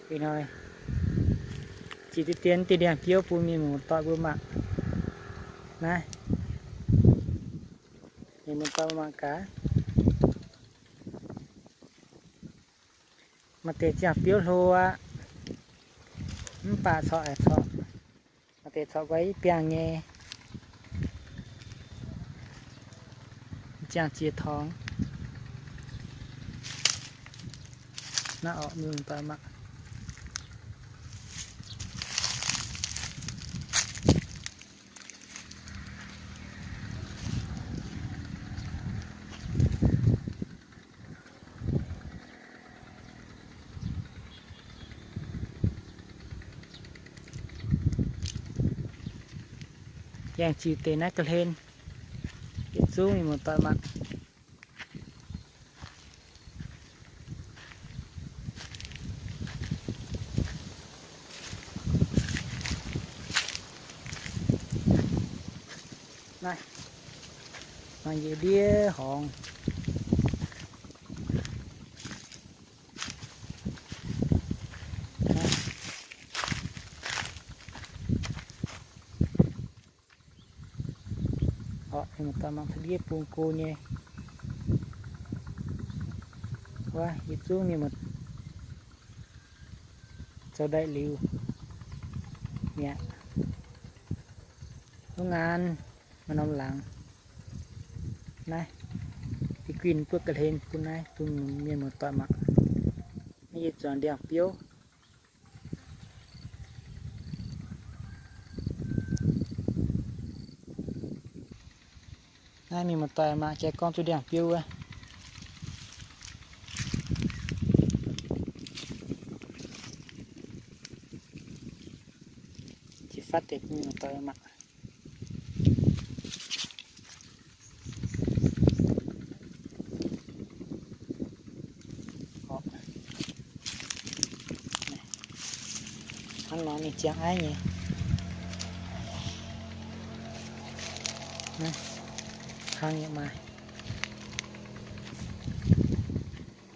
Vì nói chỉ tiến tiền đèn phiếu phụ mình một tọa bữa mạng này mình một tọa mạng cá mà để chả phiếu thô á bà sọ mà để sọ quấy bèn nghe chàng chia thong nó ở mình tọa mạng chàng chịu tên nát lên để xuống mình một tọa mạng này mà gì đĩa hòn họ thì một tầm mang đĩa buông cô nhé qua wow, xuống như một cho đại liu nhẹ không ngàn mà nông lặng này thì quên bước cái lên của này tôi miền một tọa mặt như chọn đẹp phiếu này mình một tọa mà trẻ con tôi đẹp phiếu á chỉ phát đẹp như một tọa mặt hắn nói mình chẳng ai nhỉ nè khang như mai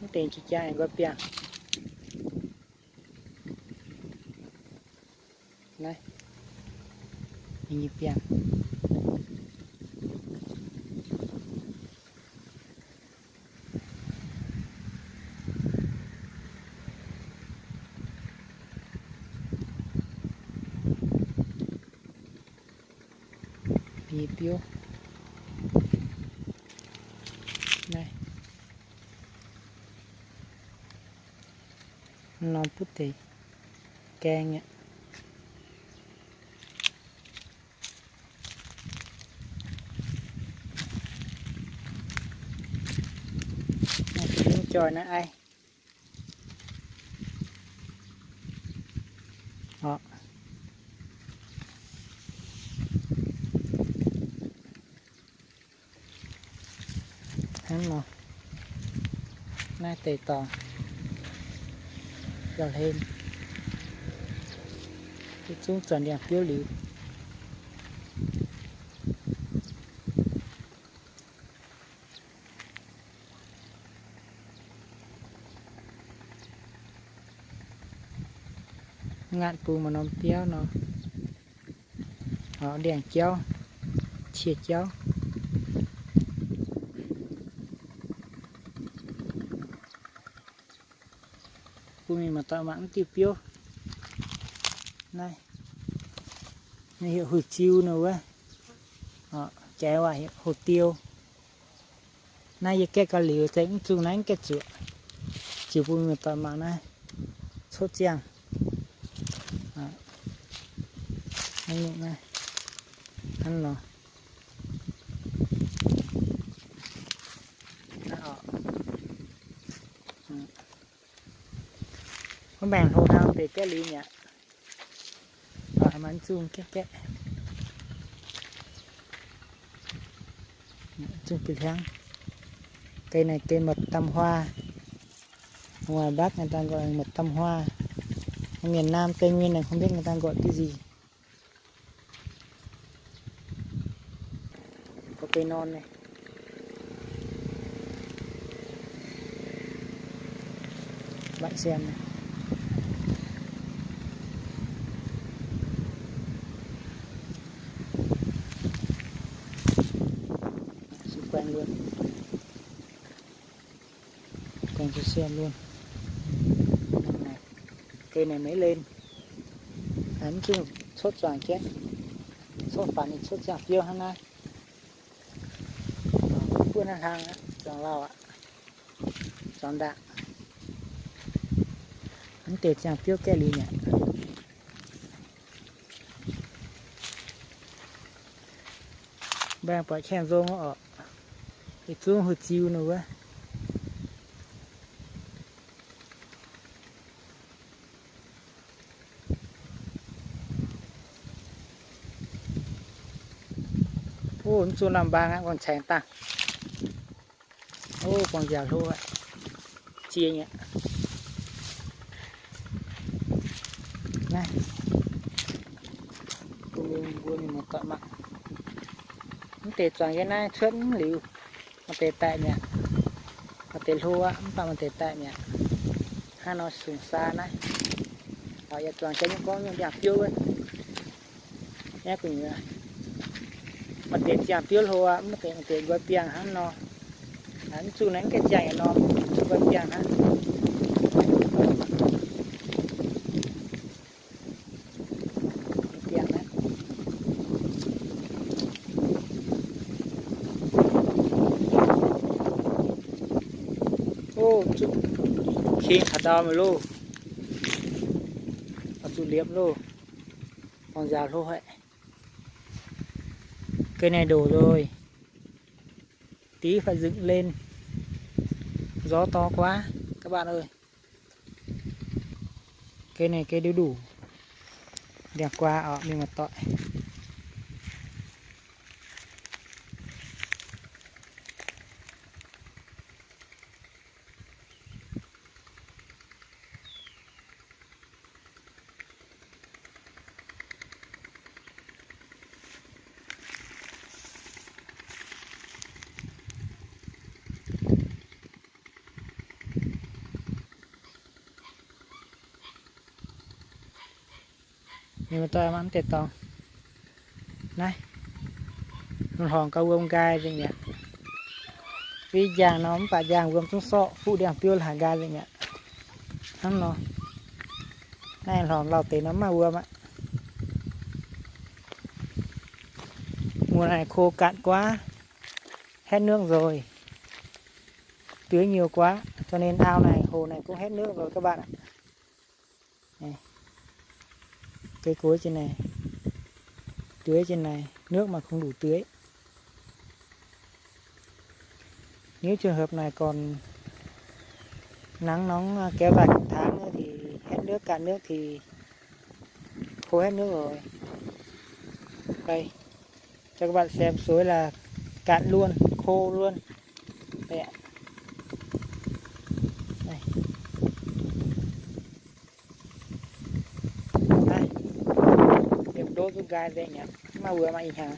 nó tiền chị trai góp tiền này như tiền piu này non putih keng ya trồi nó ai họ hắn mà nay tề tòn giờ thêm cái xuống chuẩn đẹp phiếu liu ngạn pù mà nó tiêu nó họ đèn chéo chia chéo pù mình mà tạo mãng tiêu phiếu này hiệu hụt chiêu nữa á họ chéo à hột tiêu nay giờ cái cái liều thấy cũng chung nánh cái chuột chiều pù mình tạo mãng này sốt chèn anh này ăn nó có bàn hồ thao thì cái ly nhỉ mắn chung cái chung cái tháng cây này cây mật tam hoa ngoài Bắc người ta gọi là mật tam hoa miền Nam Tây Nguyên này không biết người ta gọi cái gì có cây non này bạn xem này xem luôn. Này, cây này mới lên hắn chứ sốt choàng chết sốt phản thì sốt chạc tiêu hắn này cuốn hàng hàng á choàng lao ạ choàng đạn hắn tệt chạc tiêu kê lì nhỉ bang bỏ chèn rong ở cái chuông hụt chiu nữa quá ô chuông làm bang á còn chèn tăng ô còn già thôi chia nhỉ này buông một tọa mặt tệ toàn cái này chuẩn liu mà tệ tại nhỉ mà tệ lúa mà tệ tại nhỉ hai nó sùng xa này họ giờ toàn cái những con những đẹp tiêu ấy nhé cùng như mà tệ chạm tiêu lúa mà tệ gói piang hắn nó hắn chu nén cái chạy nó chu gói piang hắn ô khi thả đào mà lô chú liếm lô còn già lô vậy cây này đổ rồi tí phải dựng lên gió to quá các bạn ơi cây này cây đều đủ đẹp quá ở mình mặt tỏi nhưng mà tôi ăn tết tòng này con hòn câu ông gai gì nhỉ vì giàng nó và giàng gồm trong sọ phụ đèn tiêu là gai gì nhỉ hắn nó này hòn lào tế nó mà gồm ạ mùa này khô cạn quá hết nước rồi tưới nhiều quá cho nên ao này hồ này cũng hết nước rồi các bạn ạ này. Cây cối trên này tưới trên này nước mà không đủ tưới nếu trường hợp này còn nắng nóng kéo dài một tháng nữa thì hết nước cạn nước thì khô hết nước rồi đây cho các bạn xem suối là cạn luôn khô luôn đây ạ đây. Đây. Điểm đốt giúp gai đây nhỉ mà vừa mà hả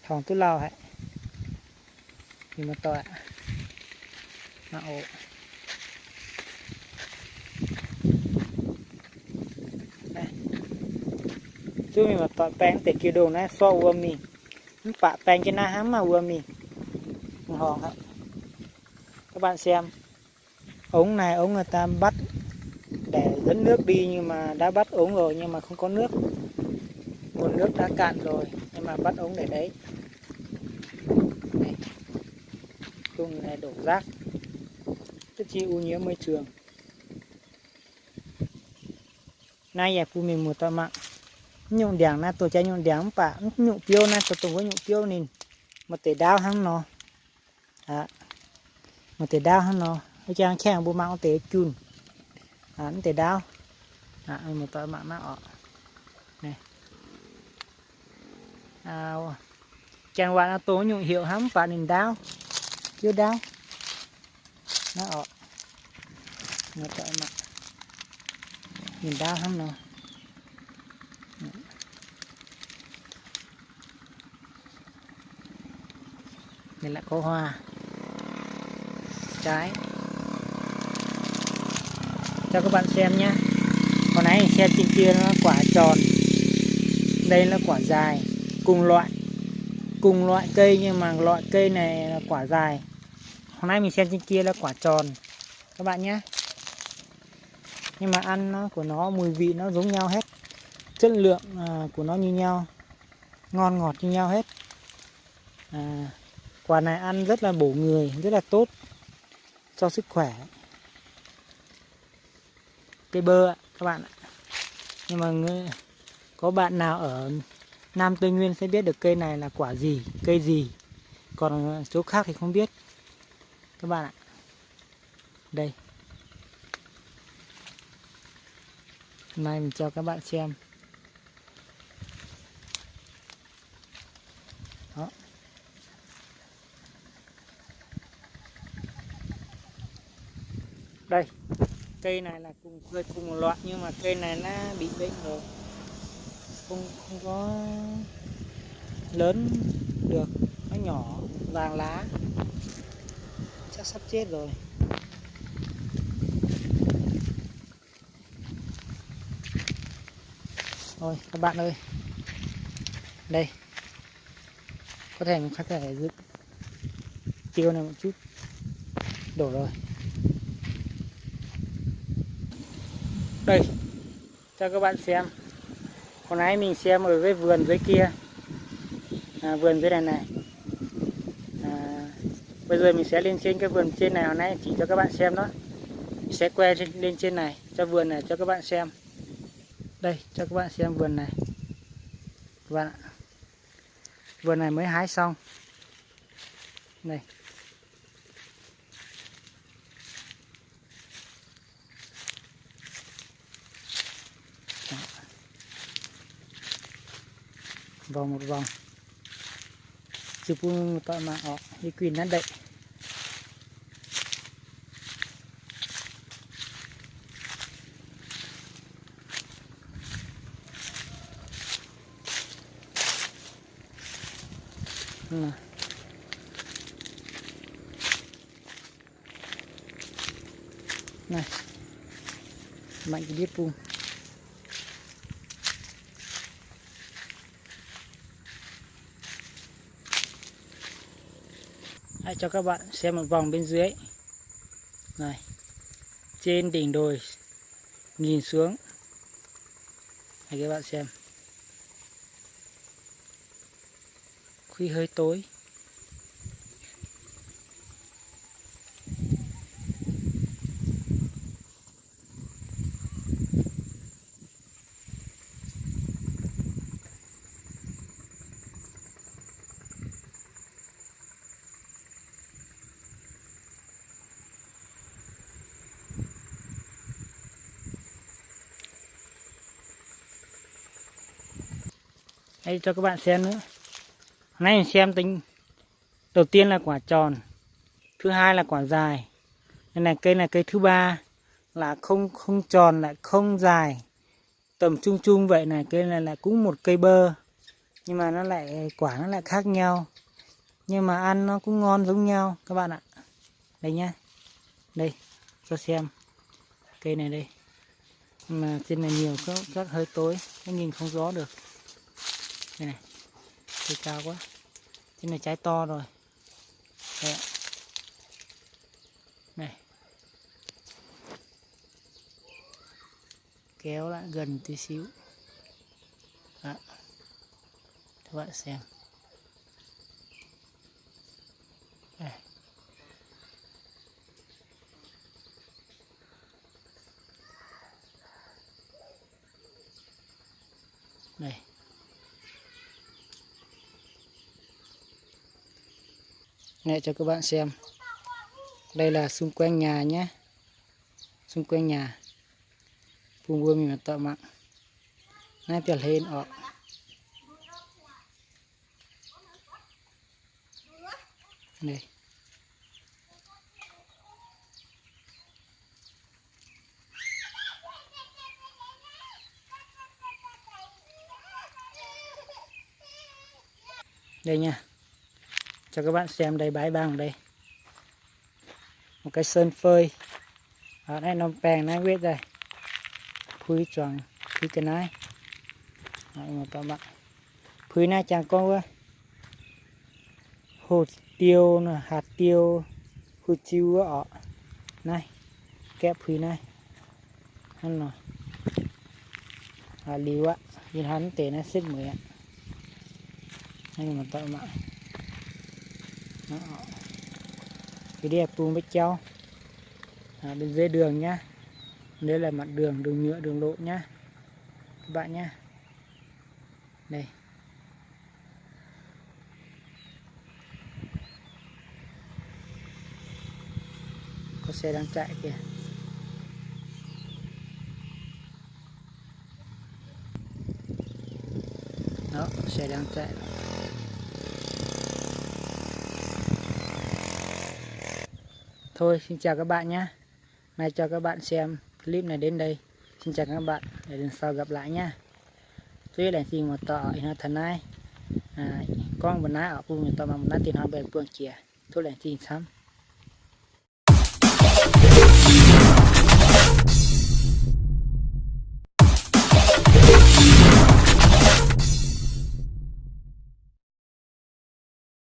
thòng tôi lao hả thì mà tọa mà ổ chú mình mà tọa bánh để kia đồ này so vừa mình bạ bánh cái na hám mà vừa mình hòn hả các bạn xem ống này ống người ta bắt để dẫn nước đi nhưng mà đã bắt ống rồi nhưng mà không có nước nguồn nước đã cạn rồi nhưng mà bắt ống để đấy này chung này đổ rác rất chi ô nhiễm môi trường nay giờ phụ mình một tọa mạng nhung đèn na tổ trái nhung đèn bả nhung tiêu na tổ tùng với nhung tiêu nín một tể đao hắn nó một tể đao hắn nó cái trang khen bố mạng tể chun hắn tể đao một tọa mạng nó ở này chàng bạn là tố nhung hiệu hắn và nín đao chưa đao nó ở một tọa mạng nín đao hắn nó này là có hoa trái cho các bạn xem nhé còn này xem trên kia nó quả tròn đây là quả dài cùng loại cùng loại cây nhưng mà loại cây này là quả dài. Hôm nay mình xem trên kia là quả tròn các bạn nhé. Nhưng mà ăn của nó mùi vị nó giống nhau hết, chất lượng của nó như nhau, ngon ngọt như nhau hết. Quả này ăn rất là bổ người, rất là tốt cho sức khỏe. Cây bơ các bạn ạ. Nhưng mà có bạn nào ở Nam Tây Nguyên sẽ biết được cây này là quả gì, cây gì. Còn chỗ khác thì không biết các bạn ạ. Đây, hôm nay mình cho các bạn xem. Đó. Đây, cây này là cùng một loại nhưng mà cây này nó bị bệnh rồi, không có lớn được, nó nhỏ vàng lá, chắc sắp chết rồi. Thôi các bạn ơi, đây có thể mình dựng tiêu này một chút, đổ rồi. Đây cho các bạn xem. Hồi nãy mình xem ở cái vườn dưới kia, vườn dưới này. Bây giờ mình sẽ lên trên cái vườn trên này, hồi nãy chỉ cho các bạn xem đó. Mình sẽ quay lên trên này cho vườn này cho các bạn xem. Đây cho các bạn xem vườn này các bạn ạ. Vườn này mới hái xong này. Vòng một vòng chụp một tọa mà họ đi quỳnh nó đậy. Này mạnh cái biết pum. Hãy cho các bạn xem một vòng bên dưới này, trên đỉnh đồi nhìn xuống này các bạn xem, khi hơi tối. Đây cho các bạn xem nữa. Hôm nay mình xem tính đầu tiên là quả tròn, thứ hai là quả dài. Đây là cây thứ ba là không tròn lại không dài, tầm chung chung vậy này. Cây này là cũng một cây bơ nhưng mà nó lại quả nó lại khác nhau, nhưng mà ăn nó cũng ngon giống nhau các bạn ạ. Đây nhá, đây cho xem cây này đây, mà trên này nhiều các hơi tối, nó nhìn không rõ được. Đây này, cây cao quá, trên này trái to rồi. Đây ạ. Này, kéo lại gần tí xíu. Đó. Các bạn xem. Đây. Đây. Này cho các bạn xem. Đây là xung quanh nhà nhé. Xung quanh nhà. Vùng vườn mình tạo mạng. Này tiểu lên ọ. Đây. Đây nha. Cho các bạn xem đây, bãi bằng đây. Một cái sơn phơi. Ở đây nó bèn này biết đây. Phui tròn, phui cái này. Đó, một các bạn. Phui này chẳng con quá. hồ tiêu nè, hạt tiêu hồ chiu ở này kẹp phi này hắn nè liu á nhìn hắn tệ nó xích mới ạ anh mà tạo mạng cái đẹp tuồng bích châu bên dưới đường nhá, đây là mặt đường nhựa đường lộ nhá các bạn nhá. Đây có xe đang chạy kìa. Đó, xe đang chạy. Thôi, xin chào các bạn nhé. Nay cho các bạn xem clip này đến đây. Xin chào các bạn, để lần sau gặp lại nhé. Tuy là gì mà tỏ nó thần ai con bên ná ở vùng người ta mà nó tiền họ về phương chìa. Thôi là gì sắm.